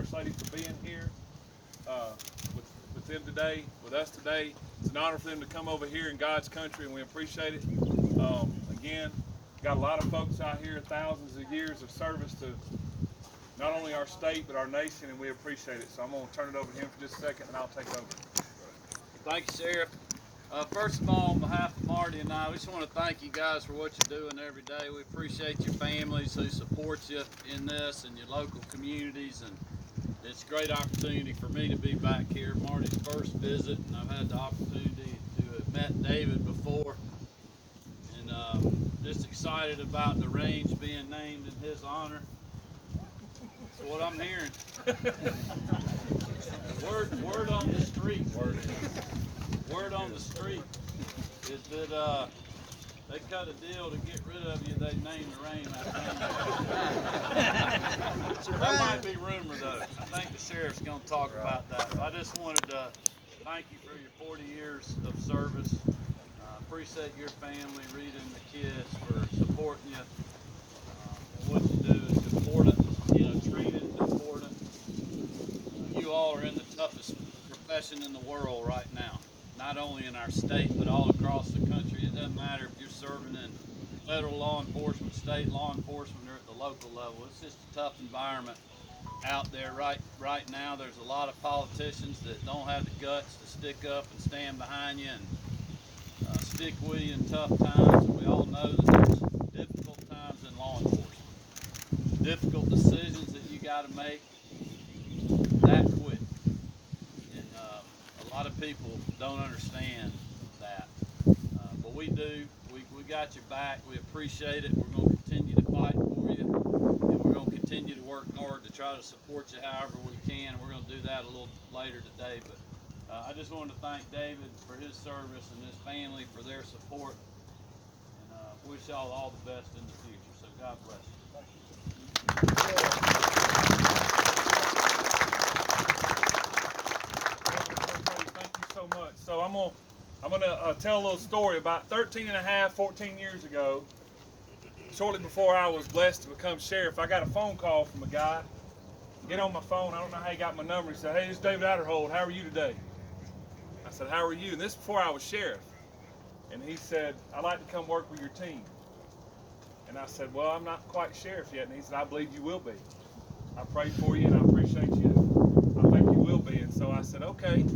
First Lady for being here with them today, with us today. It's an honor for them to come over here in God's country, and we appreciate it. Again, got a lot of folks out here, thousands of years of service to not only our state, but our nation, and we appreciate it. So I'm going to turn it over to him for just a second, and I'll take over. Thank you, Sheriff. First of all, on behalf of Marty and I, we just want to thank you guys for what you're doing every day. We appreciate your families who support you in this and your local communities, and it's a great opportunity for me to be back here. Marty's first visit, and I've had the opportunity to have met David before, and just excited about the range being named in his honor. That's what I'm hearing. Word on the street. Word on the street is that they cut a deal to get rid of you. They named the range after you. That might be rumor, though. I think the sheriff's going to talk about that. I just wanted to thank you for your 40 years of service. Appreciate your family, Rita and the kids, for supporting you. What you do is important. Training is important. You all are in the toughest profession in the world right now. Not only in our state, but all across the country. It doesn't matter if you're serving in federal law enforcement, state law enforcement, or at the local level. It's just a tough environment out there right now. There's a lot of politicians that don't have the guts to stick up and stand behind you and stick with you in tough times. And we all know that there's difficult times in law enforcement. Difficult decisions that you got to make that quick. A lot of people don't understand that, but we do. We got your back. We appreciate it. We're going to continue to fight for you, and we're going to continue to work hard to try to support you however we can. We're going to do that a little later today, but I just wanted to thank David for his service and his family for their support, and wish y'all all the best in the future. So God bless you. So much. So I'm gonna tell a little story. About 14 years ago, shortly before I was blessed to become sheriff, I got a phone call from a guy. Get on my phone. I don't know how he got my number. He said, "Hey, this is David Aderhold. How are you today?" I said, "How are you?" And this is before I was sheriff. And he said, "I'd like to come work with your team." And I said, "Well, I'm not quite sheriff yet." And he said, "I believe you will be. I prayed for you, and I appreciate you. I think you will be." And so I said, "Okay."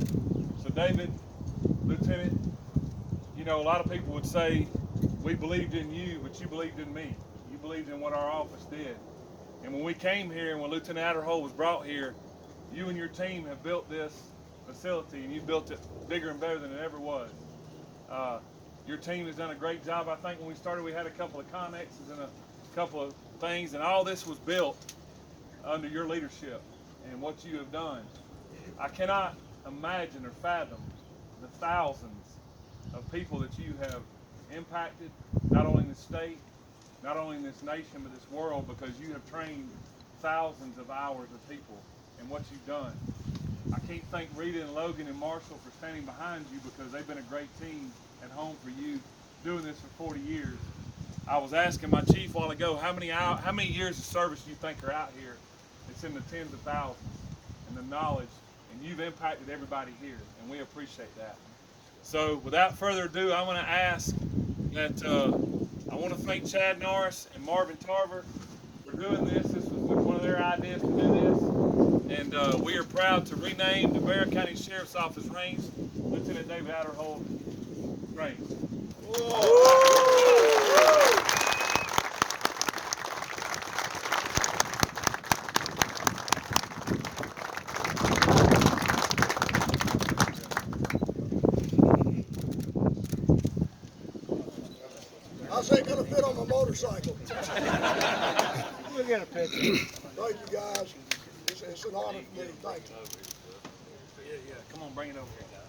So David, Lieutenant, a lot of people would say, we believed in you, but you believed in me. You believed in what our office did. And when we came here and when Lieutenant Aderhold was brought here, you and your team have built this facility, and you built it bigger and better than it ever was. Your team has done a great job. I think when we started, we had a couple of connexes and a couple of things, and all this was built under your leadership and what you have done. I cannot imagine or fathom the thousands of people that you have impacted, not only in the state, not only in this nation, but this world, because you have trained thousands of hours of people and what you've done. I can't thank Rita and Logan and Marshall for standing behind you, because they've been a great team at home for you doing this for 40 years. I was asking my chief a while ago, how many years of service do you think are out here? It's in the tens of thousands, and the knowledge. And you've impacted everybody here, and we appreciate that. So without further ado, I'm going to ask that I want to thank Chad Norris and Marvin Tarver for doing this. This was one of their ideas to do this, and we are proud to rename the Barrow County Sheriff's Office range Lieutenant David Aderhold range. How's that going to fit on my motorcycle? We'll get a picture. Thank you, guys. It's an honor for me. Thank you. Yeah. Come on, bring it over here, guys.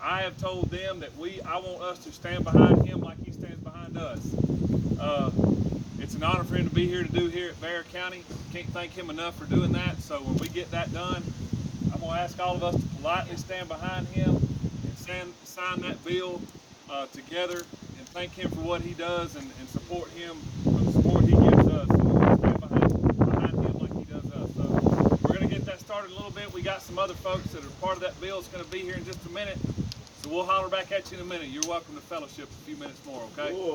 I have told them that I want us to stand behind him like he stands behind us. It's an honor for him to be here to do here at Barrow County. Can't thank him enough for doing that. So when we get that done, I'm going to ask all of us to politely stand behind him and sign that bill together and thank him for what he does and support him for the support he gives us. So we're going to stand behind him like he does us. So we're going to get that started a little bit. We got some other folks that are part of that bill that's going to be here in just a minute. So we'll holler back at you in a minute. You're welcome to fellowship a few minutes more, okay?